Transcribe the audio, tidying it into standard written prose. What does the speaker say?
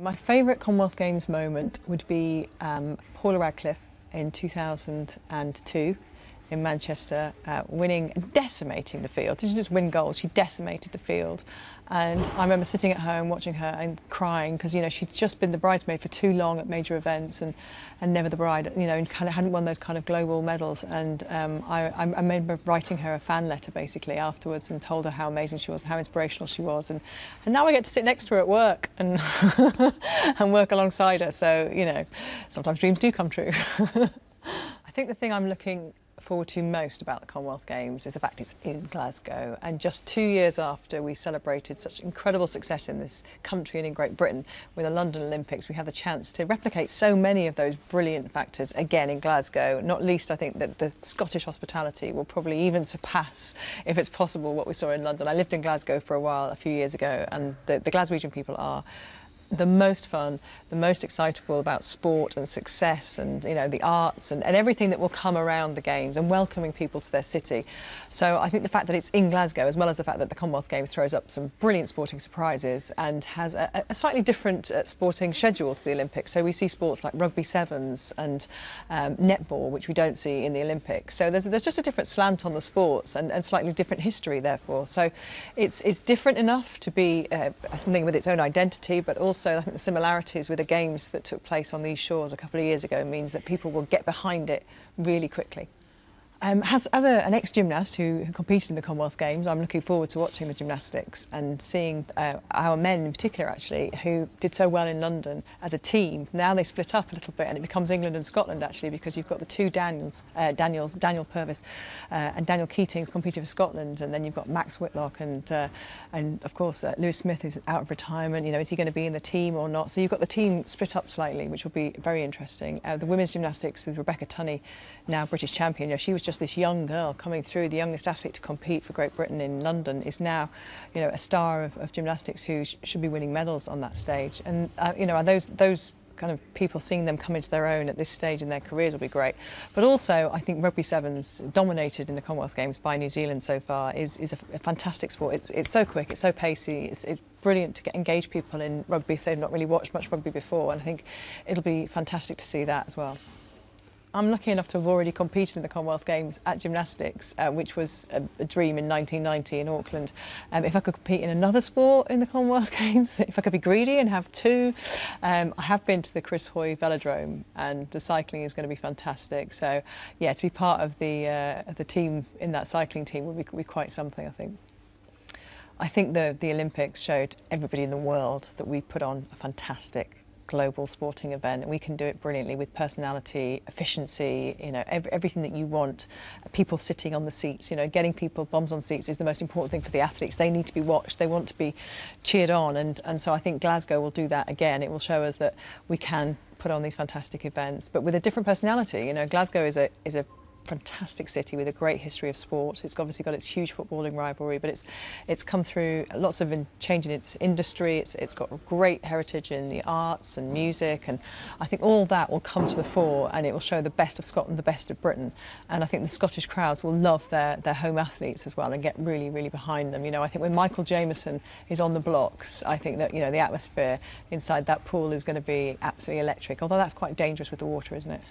My favourite Commonwealth Games moment would be Paula Radcliffe in 2002 in Manchester, winning, decimating the field. She didn't just win gold, she decimated the field. And I remember sitting at home watching her and crying because, you know, she'd just been the bridesmaid for too long at major events and never the bride, you know, and kind of hadn't won those kind of global medals. And I remember writing her a fan letter basically afterwards and told her how amazing she was and how inspirational she was. And now I get to sit next to her at work and, and work alongside her. So, you know, sometimes dreams do come true. I think the thing I'm looking forward to most about the Commonwealth Games is the fact it's in Glasgow, and just 2 years after we celebrated such incredible success in this country and in Great Britain with the London Olympics, we have the chance to replicate so many of those brilliant factors again in Glasgow. Not least, I think that the Scottish hospitality will probably even surpass, if it's possible, what we saw in London. I lived in Glasgow for a while a few years ago, and the Glaswegian people are the most fun, the most excitable about sport and success and, you know, the arts and everything that will come around the Games and welcoming people to their city. So I think the fact that it's in Glasgow, as well as the fact that the Commonwealth Games throws up some brilliant sporting surprises and has a slightly different sporting schedule to the Olympics. So we see sports like rugby sevens and netball, which we don't see in the Olympics. So there's just a different slant on the sports and slightly different history, therefore. So it's different enough to be something with its own identity, but also I think the similarities with the Games that took place on these shores a couple of years ago means that people will get behind it really quickly. As an ex-gymnast who competed in the Commonwealth Games, I'm looking forward to watching the gymnastics and seeing our men in particular, actually, who did so well in London as a team. Now they split up a little bit and it becomes England and Scotland, actually, because you've got the two Daniel Purvis and Daniel Keating's competing for Scotland, and then you've got Max Whitlock and of course Lewis Smith is out of retirement. You know, is he going to be in the team or not? So you've got the team split up slightly, which will be very interesting. The women's gymnastics with Rebecca Tunney, now British champion, you know, she was just this young girl coming through, the youngest athlete to compete for Great Britain in London, is now, you know, a star of gymnastics who should be winning medals on that stage. And you know, those kind of people, seeing them come into their own at this stage in their careers will be great. But also, I think rugby sevens, dominated in the Commonwealth Games by New Zealand so far, is a fantastic sport. It's so quick, it's so pacey, it's brilliant to engage people in rugby if they've not really watched much rugby before, and I think it'll be fantastic to see that as well. I'm lucky enough to have already competed in the Commonwealth Games at gymnastics, which was a dream in 1990 in Auckland. If I could compete in another sport in the Commonwealth Games, if I could be greedy and have two, I have been to the Chris Hoy Velodrome, and the cycling is going to be fantastic. So, yeah, to be part of the team in that cycling team would be quite something, I think. I think the Olympics showed everybody in the world that we put on a fantastic global sporting event, and we can do it brilliantly with personality, efficiency, you know, everything that you want. People sitting on the seats, you know, getting people bombs on seats is the most important thing for the athletes. They need to be watched, they want to be cheered on, and so I think Glasgow will do that again. It will show us that we can put on these fantastic events, but with a different personality. You know, Glasgow is a fantastic city with a great history of sport. It's obviously got its huge footballing rivalry, but it's come through lots of change in its industry. It's got great heritage in the arts and music, and I think all that will come to the fore, and it will show the best of Scotland, the best of Britain. And I think the Scottish crowds will love their home athletes as well and get really, really behind them. You know, I think when Michael Jameson is on the blocks, I think that, you know, the atmosphere inside that pool is going to be absolutely electric, although that's quite dangerous with the water, isn't it?